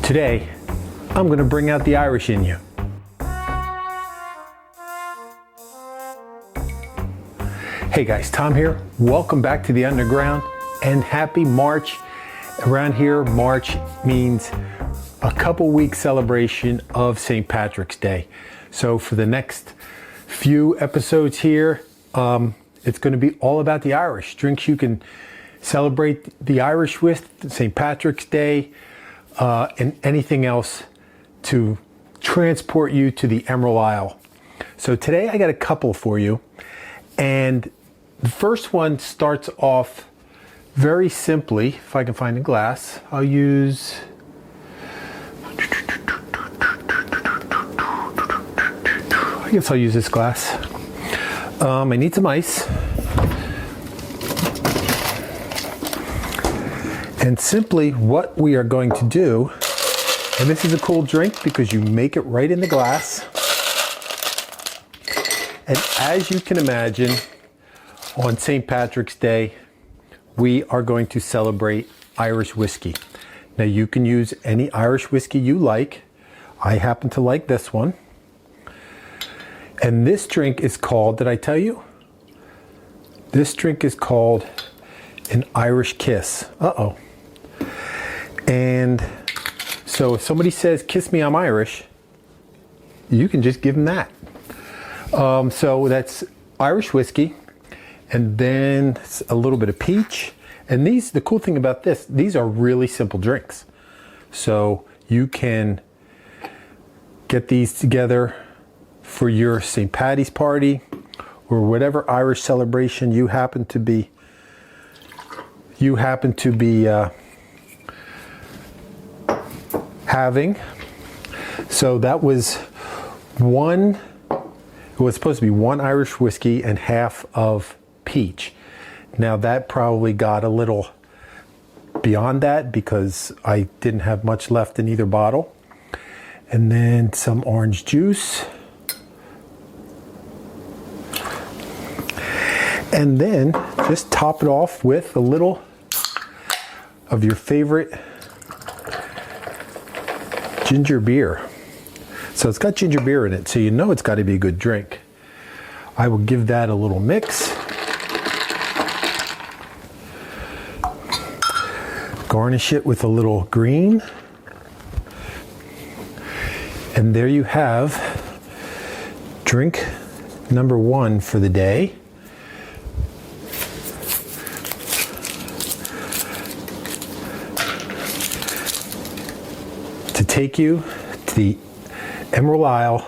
Today, I'm going to bring out the Irish in you. Hey guys, Tom here. Welcome back to the Underground and happy March. Around here, March means a couple weeks celebration of St. Patrick's Day. So for the next few episodes here, it's going to be all about the Irish. Drinks you can celebrate the Irish with, St. Patrick's Day, and anything else to transport you to the Emerald Isle. So today I got a couple for you, and the first one starts off very simply. If I can find a glass, I'll use, I guess I'll use this glass. I need some ice. And simply what we are going to do, and this is a cool drink because you make it right in the glass. And as you can imagine, on St. Patrick's Day, we are going to celebrate Irish whiskey. Now you can use any Irish whiskey you like. I happen to like this one. And this drink is called, did I tell you? This drink is called an Irish Kiss. Uh-oh. And so if somebody says, "Kiss me, I'm Irish," you can just give them that. So that's Irish whiskey, and then a little bit of peach. And these, the cool thing about this, these are really simple drinks. So you can get these together for your St. Patty's party or whatever Irish celebration you happen to be having. So that was one, it was supposed to be one Irish whiskey and half of peach. Now that probably got a little beyond that because I didn't have much left in either bottle. And then some orange juice. And then just top it off with a little of your favorite ginger beer. So it's got ginger beer in it, so you know it's got to be a good drink. I will give that a little mix. Garnish it with a little green. And there you have drink number one for the day. To take you to the Emerald Isle,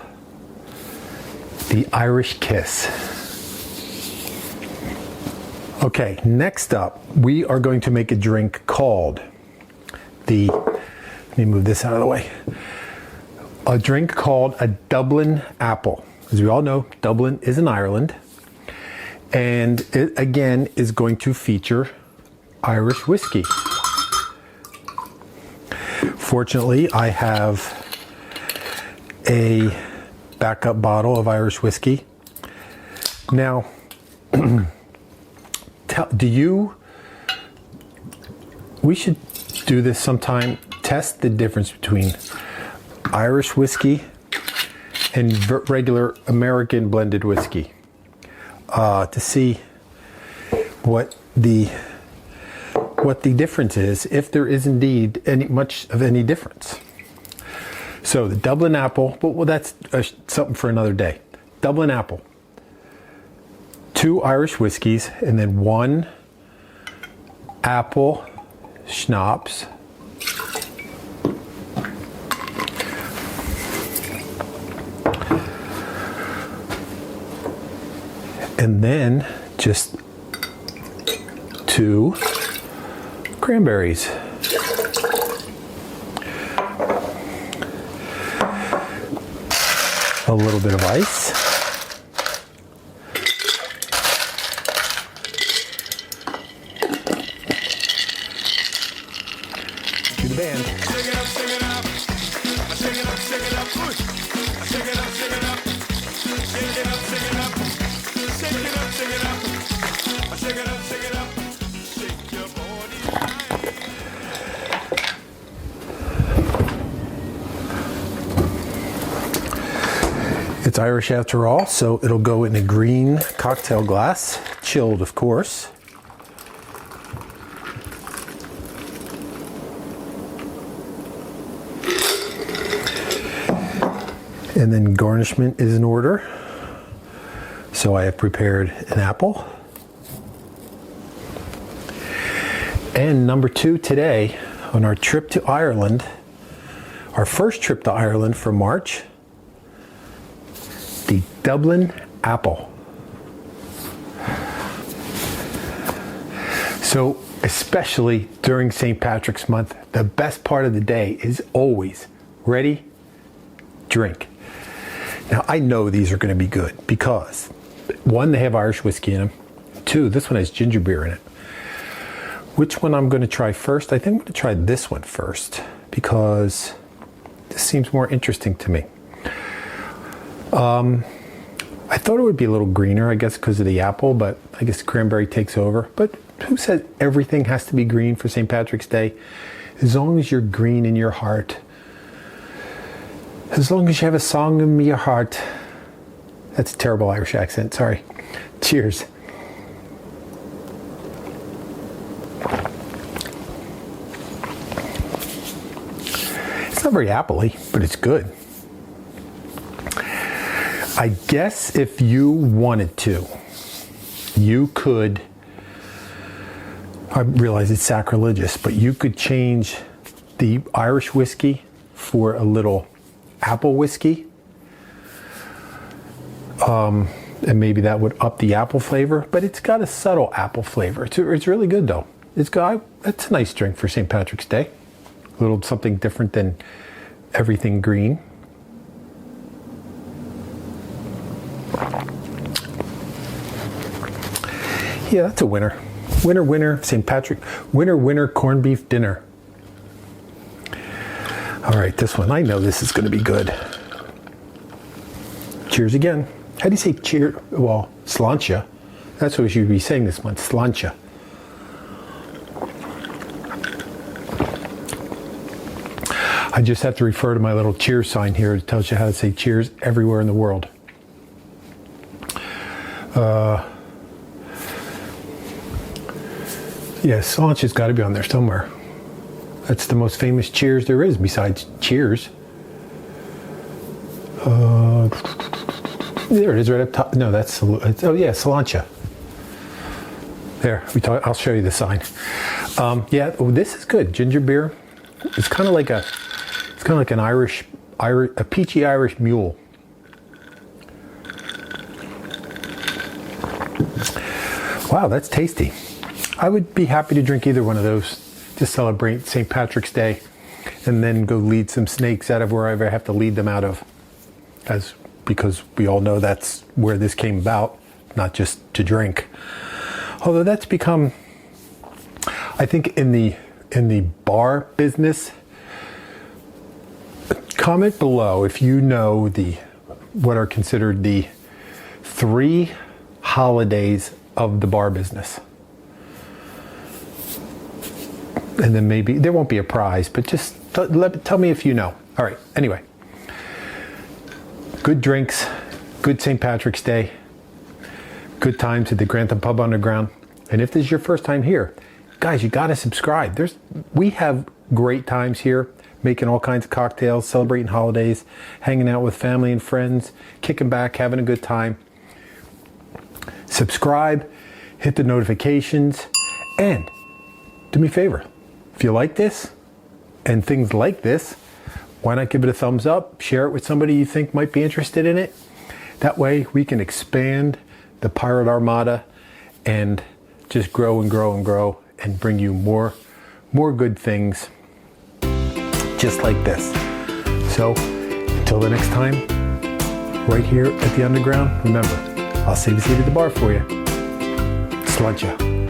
the Irish Kiss. Okay, next up, we are going to make a drink called let me move this out of the way. A drink called a Dublin apple. As we all know, Dublin is in Ireland, and it again is going to feature Irish whiskey. Fortunately, I have a backup bottle of Irish whiskey. Now, we should do this sometime, test the difference between Irish whiskey and regular American blended whiskey to see what the difference is, if there is indeed much of any difference. So the Dublin apple, well that's something for another day. Dublin apple, 2 Irish whiskeys, and then 1 apple schnapps. And then just 2 cranberries. A little bit of ice. To the band. Shake it up, shake it up. Shake it up, shake it up. Shake it up, shake it up. Shake it up, shake it up. Shake it up, shake it up. Shake it up, shake it up. Shake your body. It's Irish after all, so it'll go in a green cocktail glass, chilled of course. And then garnishment is in order. So I have prepared an apple. And number 2 today on our trip to Ireland, our first trip to Ireland for March, the Dublin apple. So especially during St. Patrick's Month, the best part of the day is always ready, drink. Now I know these are going to be good because 1, they have Irish whiskey in them. 2, this one has ginger beer in it. Which one I'm going to try first? I think I'm going to try this one first because this seems more interesting to me. I thought it would be a little greener, I guess because of the apple, but I guess cranberry takes over. But who says everything has to be green for St. Patrick's Day? As long as you're green in your heart. As long as you have a song in your heart. That's a terrible Irish accent, sorry. Cheers. It's not very appley, but it's good. I guess if you wanted to, you could, I realize it's sacrilegious, but you could change the Irish whiskey for a little apple whiskey. And maybe that would up the apple flavor, but it's got a subtle apple flavor. It's really good though. It's a nice drink for St. Patrick's Day. A little something different than everything green. Yeah, that's a winner. Winner, winner, St. Patrick. Winner, winner, corned beef dinner. All right, this one, I know this is going to be good. Cheers again. How do you say cheer? Well, Slainte. That's what we should be saying this month, Slainte. I just have to refer to my little cheers sign here. It tells you how to say cheers everywhere in the world. Yeah, Slaine's got to be on there somewhere. That's the most famous cheers there is besides Cheers. There it is right up top. No, that's, oh yeah, Slainte. There, I'll show you the sign. Yeah, this is good. Ginger beer. It's kind of like an Irish, a peachy Irish mule. Wow, that's tasty. I would be happy to drink either one of those to celebrate St. Patrick's Day and then go lead some snakes out of wherever I have to lead them out of. Because we all know that's where this came about, not just to drink. Although that's become, I think in the bar business, comment below if you know what are considered the 3 holidays of the bar business. And then maybe, there won't be a prize, but just tell me if you know. All right, anyway. Good drinks, good St. Patrick's Day, good times at the Grantham Pub Underground. And if this is your first time here, guys, you gotta subscribe. We have great times here, making all kinds of cocktails, celebrating holidays, hanging out with family and friends, kicking back, having a good time. Subscribe, hit the notifications, and do me a favor. If you like this and things like this, why not give it a thumbs up, share it with somebody you think might be interested in it. That way we can expand the Pirate Armada and just grow and grow and grow and bring you more good things just like this. So until the next time, right here at the Underground, remember, I'll save a seat at the bar for you. Slainte.